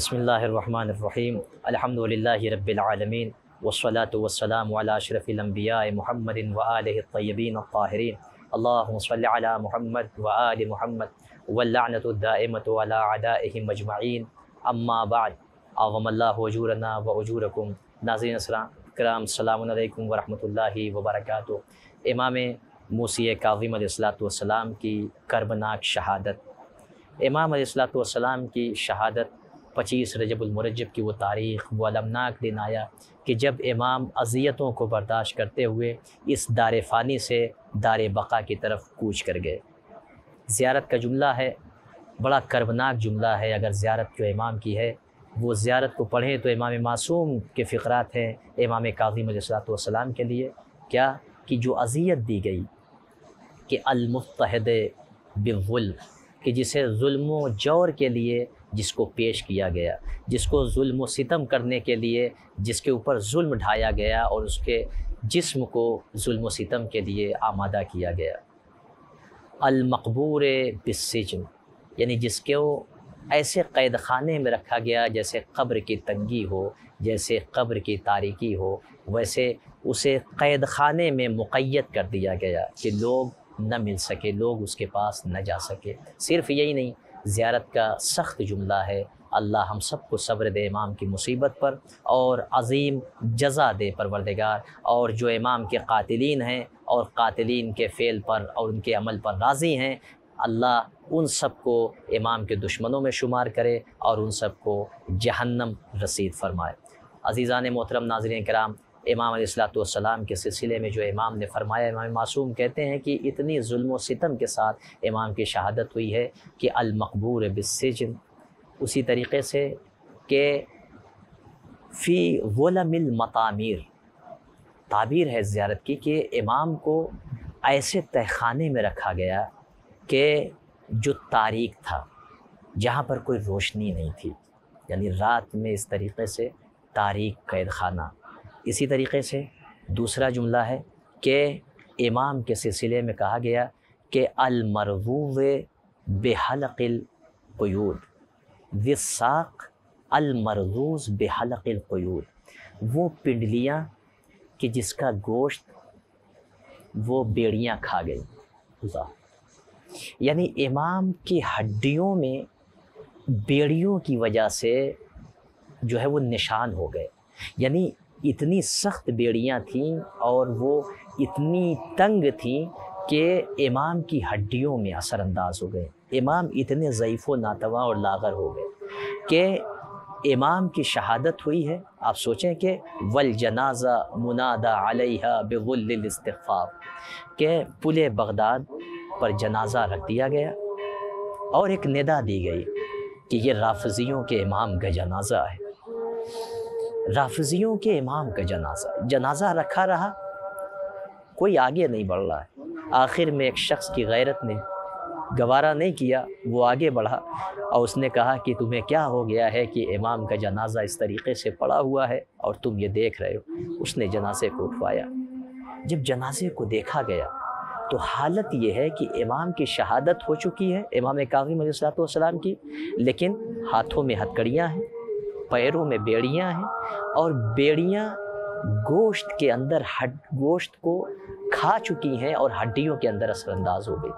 بسم اللہ الرحمن الرحیم الحمد للہ رب العالمین والصلاة والسلام علی اشرف الانبیاء محمد وآلہ الطیبین الطاہرین اللہم صلی علی محمد وآل محمد واللعنۃ الدائمۃ علی اعدائہم اجمعین اما بعد اعظم اللہ اجورنا واجورکم۔ ناظرین کرام السلام علیکم ورحمۃ اللہ وبرکاتہ۔ امام موسی کاظم علیہ السلام کی کربناک شہادت۔ امام علیہ السلام کی شہادت 25 رجب المرجب کی وہ تاریخ، وہ المناک دن آیا کہ جب امام اذیتوں کو برداشت کرتے ہوئے اس دار فانی سے دار بقا کی طرف کوچ کر گئے۔ زیارت کا جملہ ہے، بڑا کربناک جملہ ہے۔ اگر زیارت جو امام کی ہے وہ زیارت کو پڑھیں تو امام معصوم کے فقرات ہیں امام کاظم علیہ السلام کے لیے، کیا کہ جو اذیت دی گئی کہ المضطہد بالظلم، کہ جسے ظلم و جور کے لیے جس کو پیش کیا گیا، جس کو ظلم و ستم کرنے کے لیے جس کے اوپر ظلم ڈھایا گیا اور اس کے جسم کو ظلم و ستم کے لیے آمادہ کیا گیا۔ المقبور بالسجن، یعنی جس کو ایسے قید خانے میں رکھا گیا جیسے قبر کی تنگی ہو، جیسے قبر کی تاریکی ہو، ویسے اسے قید خانے میں مقید کر دیا گیا کہ لوگ نہ مل سکے، لوگ اس کے پاس نہ جا سکے۔ صرف یہی نہیں، زیارت کا سخت جملہ ہے اللہ ہم سب کو صبر دے امام کی مصیبت پر اور عظیم جزا دے پروردگار، اور جو امام کے قاتلین ہیں اور قاتلین کے فعل پر اور ان کے عمل پر راضی ہیں، اللہ ان سب کو امام کے دشمنوں میں شمار کرے اور ان سب کو جہنم رسید فرمائے۔ عزیزان محترم ناظرین کرام، امام علیہ السلام کے سلسلے میں جو امام نے فرمایا، امام معصوم کہتے ہیں کہ اتنی ظلم و ستم کے ساتھ امام کی شہادت ہوئی ہے کہ المقبور بالسجن، اسی طریقے سے کہ فی ظلم المطامیر، تعبیر ہے زیارت کی کہ امام کو ایسے تہخانے میں رکھا گیا کہ جو تاریک تھا، جہاں پر کوئی روشنی نہیں تھی، یعنی رات میں اس طریقے سے تاریک قید خانہ۔ اسی طریقے سے دوسرا جملہ ہے کہ امام کے سلسلے میں کہا گیا کہ المرغوب بحلق القیود ذی الساق المرغوز بحلق القیود، وہ پنڈلیاں کہ جس کا گوشت وہ بیڑیاں کھا گئی، یعنی امام کی ہڈیوں میں بیڑیوں کی وجہ سے جو ہے وہ نشان ہو گئے، یعنی اتنی سخت بیڑیاں تھیں اور وہ اتنی تنگ تھیں کہ امام کی ہڈیوں میں اثر انداز ہو گئے۔ امام اتنے ضعیف و ناتواں اور لاغر ہو گئے کہ امام کی شہادت ہوئی ہے۔ آپ سوچیں کہ والجنازہ منادى علیہا بغل الاستخفاف، کہ پل بغداد پر جنازہ رکھ دیا گیا اور ایک ندا دی گئی کہ یہ رافضیوں کے امام کا جنازہ ہے، رافضیوں کے امام کا جنازہ رکھا رہا، کوئی آگے نہیں بڑھ رہا ہے۔ آخر میں ایک شخص کی غیرت نے گوارا نہیں کیا، وہ آگے بڑھا اور اس نے کہا کہ تمہیں کیا ہو گیا ہے کہ امام کا جنازہ اس طریقے سے پڑا ہوا ہے اور تم یہ دیکھ رہے ہو۔ اس نے جنازے کو اٹھوایا۔ جب جنازے کو دیکھا گیا تو حالت یہ ہے کہ امام کی شہادت ہو چکی ہے، امام کاظم علیہ السلام کی، لیکن ہاتھوں میں ہتھکڑیاں ہیں، پیروں میں بیڑیاں ہیں اور بیڑیاں گوشت کے اندر گوشت کو کھا چکی ہیں اور ہڈیوں کے اندر اثر انداز ہو گئی۔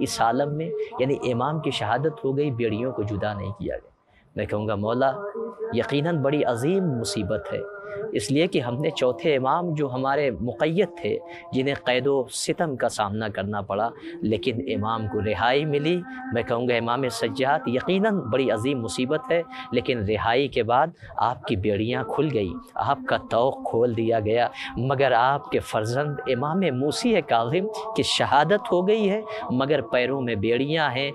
اس عالم میں یعنی امام کی شہادت ہو گئی، بیڑیوں کو جدا نہیں کیا گیا۔ میں کہوں گا مولا یقیناً بڑی عظیم مصیبت ہے، اس لیے کہ ہم نے چوتھے امام جو ہمارے مقید تھے جنہیں قید و ستم کا سامنا کرنا پڑا، لیکن امام کو رہائی ملی۔ میں کہوں گا امام سجاد یقیناً بڑی عظیم مصیبت ہے، لیکن رہائی کے بعد آپ کی بیڑیاں کھل گئی، آپ کا طوق کھول دیا گیا، مگر آپ کے فرزند امام موسی کاظم کی شہادت ہو گئی ہے، مگر پیروں میں بیڑیاں ہیں،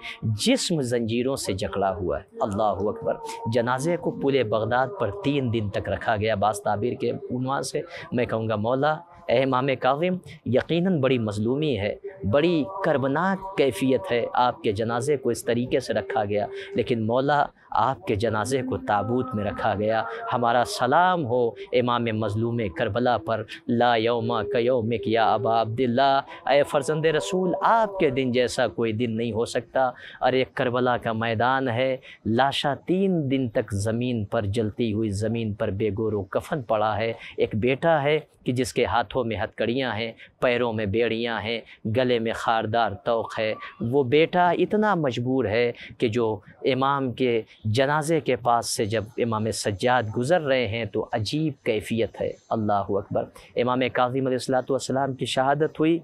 جسم زنجیروں سے جکڑا ہوا ہے۔ اللہ اکبر۔ جنازے کو پل بغداد پر 3 دن تک رکھا گیا بعض تعبیر کے عنوان سے۔ میں کہوں گا مولا اے امام کاظم یقیناً بڑی مظلومی ہے، بڑی کربناک کیفیت ہے، آپ کے جنازے کو اس طریقے سے رکھا گیا، لیکن مولا آپ کے جنازے کو تابوت میں رکھا گیا۔ ہمارا سلام ہو امام مظلوم کربلا پر، لا یوم کیومک یا ابا عبداللہ، اے فرزند رسول آپ کے دن جیسا کوئی دن نہیں ہو سکتا۔ اور ایک کربلا کا میدان ہے، لاشا 3 دن تک زمین پر جلتی ہوئی زمین پر بے گور و کفن پڑا ہے۔ ایک بیٹا ہے کہ جس کے ہاتھوں میں ہتکڑیاں ہیں، پیروں میں بیڑیاں ہیں، گلے میں خاردار طوق ہے۔ وہ بیٹا اتنا مجبور ہے کہ جو امام کے جنازے کے پاس سے جب امام سجاد گزر رہے ہیں تو عجیب کیفیت ہے۔ اللہ اکبر۔ امام کاظم علیہ السلام کی شہادت ہوئی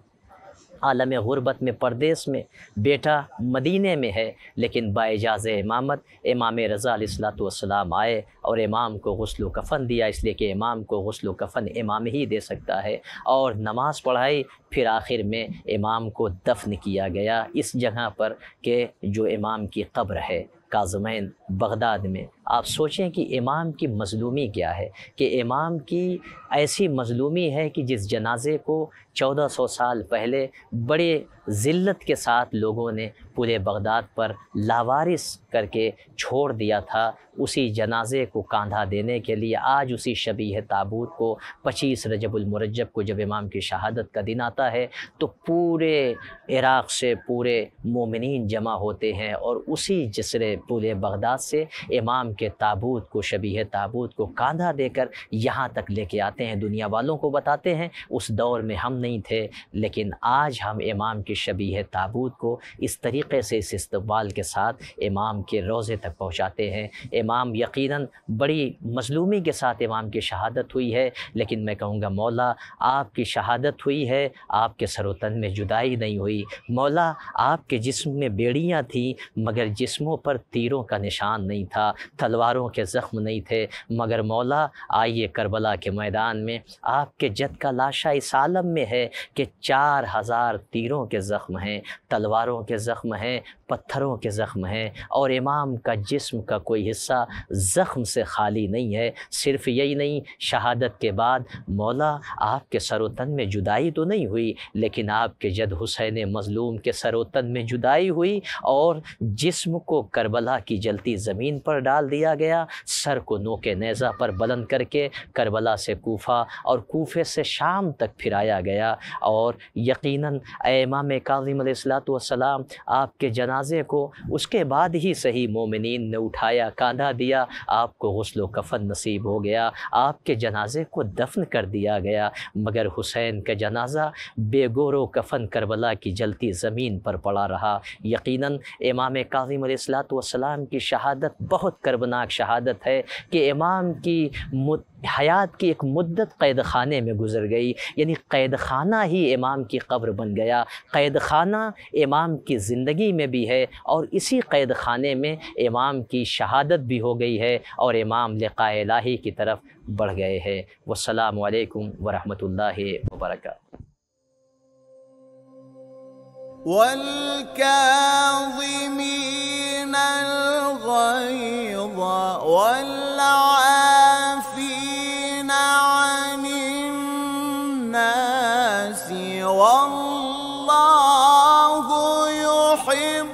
عالم غربت میں، پردیس میں، بیٹا مدینے میں ہے، لیکن باعجاز امامت امام رضا علیہ السلام آئے اور امام کو غسل و کفن دیا، اس لیے کہ امام کو غسل و کفن امام ہی دے سکتا ہے، اور نماز پڑھائی۔ پھر آخر میں امام کو دفن کیا گیا اس جگہ پر کہ جو امام کی قبر ہے، کاظمین بغداد میں۔ آپ سوچیں کہ امام کی مظلومی کیا ہے، کہ امام کی ایسی مظلومی ہے کہ جس جنازے کو 1400 سال پہلے بڑے ذلت کے ساتھ لوگوں نے پورے بغداد پر لاوارث کر کے چھوڑ دیا تھا، اسی جنازے کو کاندھا دینے کے لیے آج اسی شبیہ تابوت کو 25 رجب المرجب کو جب امام کی شہادت کا دن آتا ہے تو پورے عراق سے پورے مومنین جمع ہوتے ہیں اور اسی جسرے پورے بغداد سے امام کے تابوت کو، شبیہ تابوت کو کاندھا دے کر یہاں تک لے کے آتے ہیں، دنیا والوں کو بتاتے ہیں اس دور میں ہم نہیں تھے، لیکن آج ہم امام کی شبیہ تابوت کو اس طریقے سے اس استقبال کے ساتھ امام کے روضے تک پہنچاتے ہیں۔ امام یقیناً بڑی مظلومی کے ساتھ امام کی شہادت ہوئی ہے، لیکن میں کہوں گا مولا آپ کی شہادت ہوئی ہے، آپ کے سر و تن میں جدائی نہیں ہوئی۔ مولا آپ کے جسم میں بیڑیاں تھیں مگر جسموں پر تیروں کا نشان نہیں تھا، تلواروں کے زخم نہیں تھے، مگر مولا آئیے کربلا کے میدان میں آپ کے جد کا لاشا اس عالم میں ہے کہ 4000 تیروں کے زخم ہیں، تلواروں کے زخم ہیں، پتھروں کے زخم ہیں، اور امام کا جسم کا کوئی حصہ زخم سے خالی نہیں ہے۔ صرف یہی نہیں، شہادت کے بعد مولا آپ کے سر و تن میں جدائی تو نہیں ہوئی، لیکن آپ کے جد حسین مظلوم کے سر و تن میں جدائی ہوئی اور جسم کو کربلا کی جلتی زمین پر ڈال دیا گیا، سر کو نوک نیزہ پر بلند کر کے کربلا سے کوفہ اور کوفے سے شام تک پھرایا گیا۔ اور یقیناً اے امام کاظم علیہ السلام آپ کے جنازے کو اس کے بعد ہی صحیح مومنین نے اٹھایا، کاندھا دیا، آپ کو غسل و کفن نصیب ہو گیا، آپ کے جنازے کو دفن کر دیا گیا، مگر حسین کا جنازہ بے گور و کفن کربلا کی جلتی زمین پر پڑا رہا۔ یقیناً امام کاظم علیہ السلام کی شہادت بہت کربناک شہادت ہے کہ امام کی حیات کی ایک مدت قید خانے میں گزر گئی، یعنی قید خانہ ہی امام کی قبر بن گیا۔ قید خانہ امام کی زندگی میں بھی ہے اور اسی قید خانے میں امام کی شہادت بھی ہو گئی ہے اور امام لقاء الہی کی طرف بڑھ گئے ہیں۔ والسلام علیکم ورحمۃ اللہ وبرکاتہ۔ والكاظمين الغيظ والعافين عن الناس والله يحب